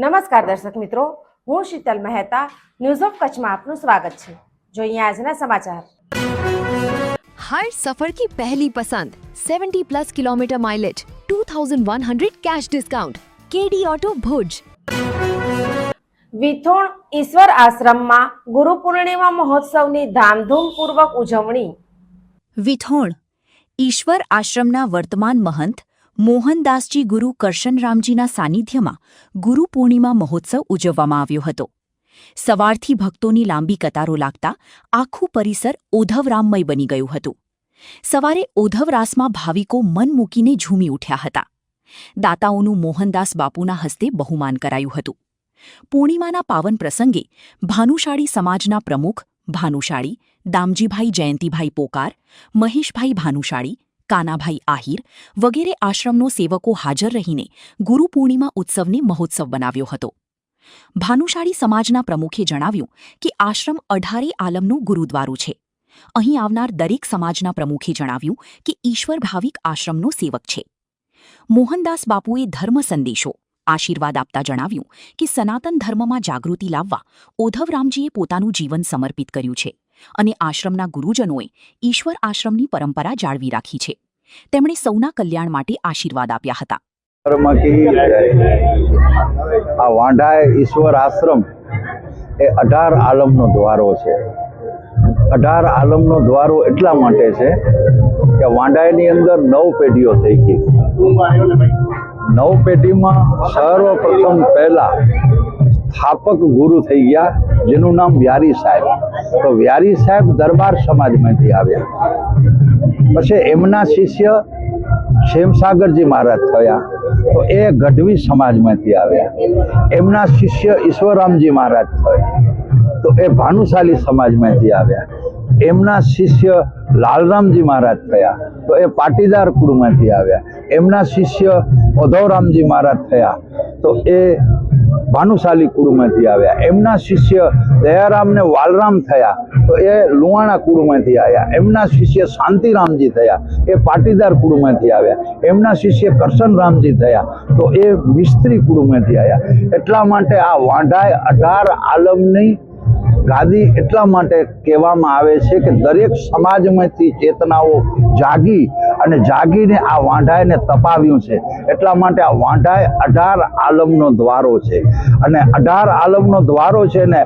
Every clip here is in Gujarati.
નમસ્કાર દર્શક મિત્રો, હું શીતલ મહેતા ન્યૂઝ ઓફ કચ્છમાં આપનું સ્વાગત છે। જોઈએ આજના સમાચાર। हर सफर की पहली पसंद 70+ kilometre mileage 2100 cash discount KD auto Bhuj. Vithon Ishwar આશ્રમમાં ગુરુ પૂર્ણિમા મહોત્સવની ધામધૂમપૂર્વક ઉજવણી। વિથોણ ઈશ્વર આશ્રમના વર્તમાન મહંત મોહનદાસજી ગુરુ કરશનરામજીના સાનિધ્યમાં ગુરુ પૂર્ણિમા મહોત્સવ ઉજવવામાં આવ્યો હતો। સવારથી ભક્તોની લાંબી કતારો લાગતા આખું પરિસર ઓધવરામમય બની ગયું હતું। સવારે ઓધવરાસમાં ભાવિકો મન મૂકીને ઝૂમી ઉઠ્યા હતા। દાતાઓનું મોહનદાસ બાપુના હસ્તે બહુમાન કરાયું હતું। પૂર્ણિમાના પાવન પ્રસંગે ભાનુશાળી સમાજના પ્રમુખ ભાનુશાળી, દામજીભાઈ જયંતિભાઈ પોકાર, મહેશભાઈ ભાનુશાળી, કાનાભાઈ આહિર વગેરે આશ્રમનો સેવકો હાજર રહીને ગુરુ પૂર્ણિમા ઉત્સવને મહોત્સવ બનાવ્યો હતો। ભાનુશાળી સમાજના પ્રમુખે જણાવ્યું કે આશ્રમ 18 આલમનું ગુરુદ્વારું છે। અહીં આવનાર દરેક સમાજના પ્રમુખે જણાવ્યું કે ઈશ્વર ભાવિક આશ્રમનો સેવક છે। મોહનદાસ બાપુએ ધર્મ સંદેશો આશીર્વાદ આપતા જણાવ્યું કે સનાતન ધર્મમાં જાગૃતિ લાવવા ઓધવરામજીએ પોતાનું જીવન સમર્પિત કર્યું છે અને આશ્રમના ગુરુજનોએ ઈશ્વર આશ્રમની પરંપરા જાળવી રાખી છે। તેમણે સૌના કલ્યાણ માટે આશીર્વાદ આપ્યા હતા। આ વાંઢાય ઈશ્વર આશ્રમ એ 18 આલમનો દ્વારો છે। 18 આલમનો દ્વારો એટલા માટે છે કે વાંઢાયની અંદર 9 પેઢીઓ થઈ ગઈ। 9 પેઢીમાં સર્વપ્રથમ પહેલા સ્થાપક ગુરુ થઈ ગયા, જેનું નામ વ્યારી સાહેબ। તો વ્યારી સાહેબ દરબાર સમાજમાંથી આવ્યા। પછી એમના શિષ્ય ક્ષેમસાગરજી મહારાજ થયા, તો એ ગઢવી સમાજમાંથી આવ્યા। એમના શિષ્ય ઈશ્વરરામજી મહારાજ થયા, તો એ ભાનુશાલી સમાજમાંથી આવ્યા। એમના શિષ્ય લાલરામજી મહારાજ થયા, તો એ પાટીદાર કુળમાંથી આવ્યા। એમના શિષ્ય ઓધવરામજી મહારાજ થયા, તો એ ભાનુશાલી કુળમાંથી આવ્યા। એમના શિષ્ય દયારામ ને વાલરામ થયા, તો એ લુહાણા કુળમાંથી આવ્યા। એમના શિષ્ય શાંતિરામજી થયા, એ પાટીદાર કુળમાંથી આવ્યા। એમના શિષ્ય કરશનરામજી થયા, તો એ મિસ્ત્રી કુળમાંથી આવ્યા। એટલા માટે આ વાંઢાય 18 આલમની ગાદી એટલા માટે કહેવામાં આવે છે કે દરેક સમાજમાંથી ચેતનાઓ જાગી અને જાગીને આ વાંઢાયને તપાવ્યું છે। એટલા માટે આ વાંઢાય 18 આલમનો દ્વારો છે અને 18 આલમનો દ્વારો છે ને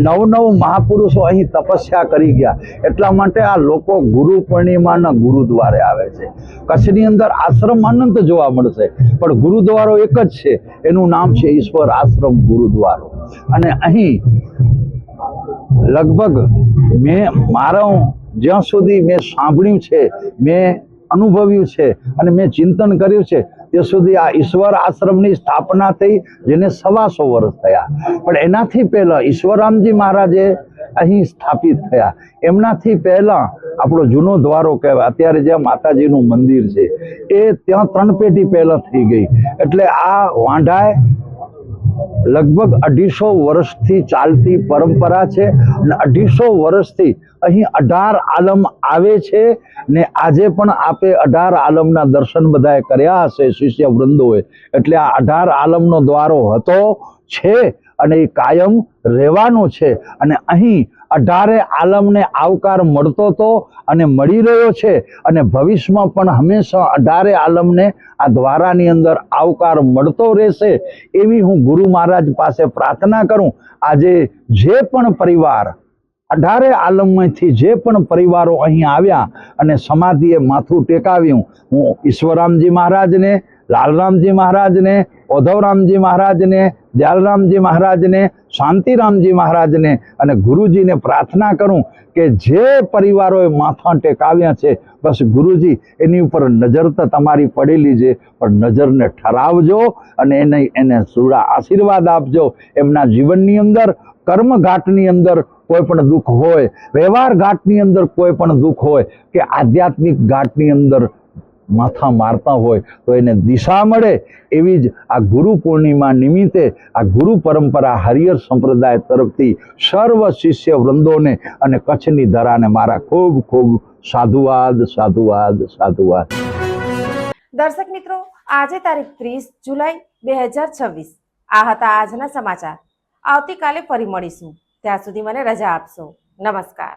9 મહાપુરુષો અહીં તપસ્યા કરી ગયા। એટલા માટે આ લોકો ગુરુ પૂર્ણિમાના ગુરુદ્વારે આવે છે। કચ્છની અંદર આશ્રમ અનંત જોવા મળશે, પણ ગુરુદ્વારો એક જ છે, એનું નામ છે ઈશ્વર આશ્રમ ગુરુદ્વારો। અને અહીં લગભગ મારો જ્યાં સુધી મેં સાંભળ્યું છે, મેં અનુભવ્યું છે અને મેં ચિંતન કર્યું છે ત્યાં સુધી આ ઈશ્વર આશ્રમની સ્થાપના થઈ, જેને 125 વર્ષ થયા। પણ એનાથી પહેલા ઈશ્વરરામજી મહારાજે અહીં સ્થાપિત થયા। એમનાથી પહેલા આપણો જૂનો દ્વારો કહેવાય, અત્યારે જ્યાં માતાજીનું મંદિર છે એ ત્યાં 3 પેઢી પહેલા થઈ ગઈ। એટલે આ વાંઢાય લગભગ 250 વર્ષથી ચાલતી પરંપરા છે અને 250 વર્ષથી અહીં 18 આલમ આવે છે ને આજે પણ આપે 18 આલમના દર્શન બધાએ કર્યા હશે શિષ્ય વૃંદોએ। એટલે આ 18 આલમનો દ્વારો હતો, છે અને એ કાયમ રહેવાનો છે અને અહીં 18 આલમને આવકાર મળતો હતો અને મળી રહ્યો છે અને ભવિષ્યમાં પણ હંમેશા 18 આલમને આ દ્વારાની અંદર આવકાર મળતો રહેશે, એવી હું ગુરુ મહારાજ પાસે પ્રાર્થના કરું। આજે જે પણ પરિવાર 18 આલમમાંથી જે પણ પરિવારો અહીં આવ્યા અને સમાધિએ માથું ટેકાવ્યું, હું ઈશ્વરરામજી મહારાજને, લાલરામજી મહારાજને, ઓધવરામજી મહારાજને, દયાલરામજી મહારાજને, શાંતિરામજી મહારાજને અને ગુરુજીને પ્રાર્થના કરું કે જે પરિવારોએ માથા ટેકાવ્યા છે, બસ ગુરુજી એની ઉપર નજર તો તમારી પડેલી છે, પણ નજરને ઠરાવજો અને એને સુરા આશીર્વાદ આપજો। એમના જીવનની અંદર કર્મ ઘાટની અંદર કોઈ પણ દુઃખ હોય, વ્યવહાર ઘાટની અંદર કોઈ પણ દુઃખ હોય કે આધ્યાત્મિક ઘાટની અંદર માથા મારતા હોય તો એને દિશા મળે, એવી જ આ ગુરુ પૂર્ણિમા નિમિત્તે આ ગુરુ પરંપરા હરિહર સંપ્રદાય તરફથી સર્વ શિષ્ય વૃંદોને અને કચ્છની ધરાને મારા ખૂબ ખૂબ સાધુવાદ સાધુવાદ સાધુવાદ। દર્શક મિત્રો, આજે તારીખ 30 જુલાઈ 2026 આ હતા આજના સમાચાર. આવતીકાલે ફરી મળીશું. ત્યાં સુધી મને રજા આપશો. નમસ્કાર.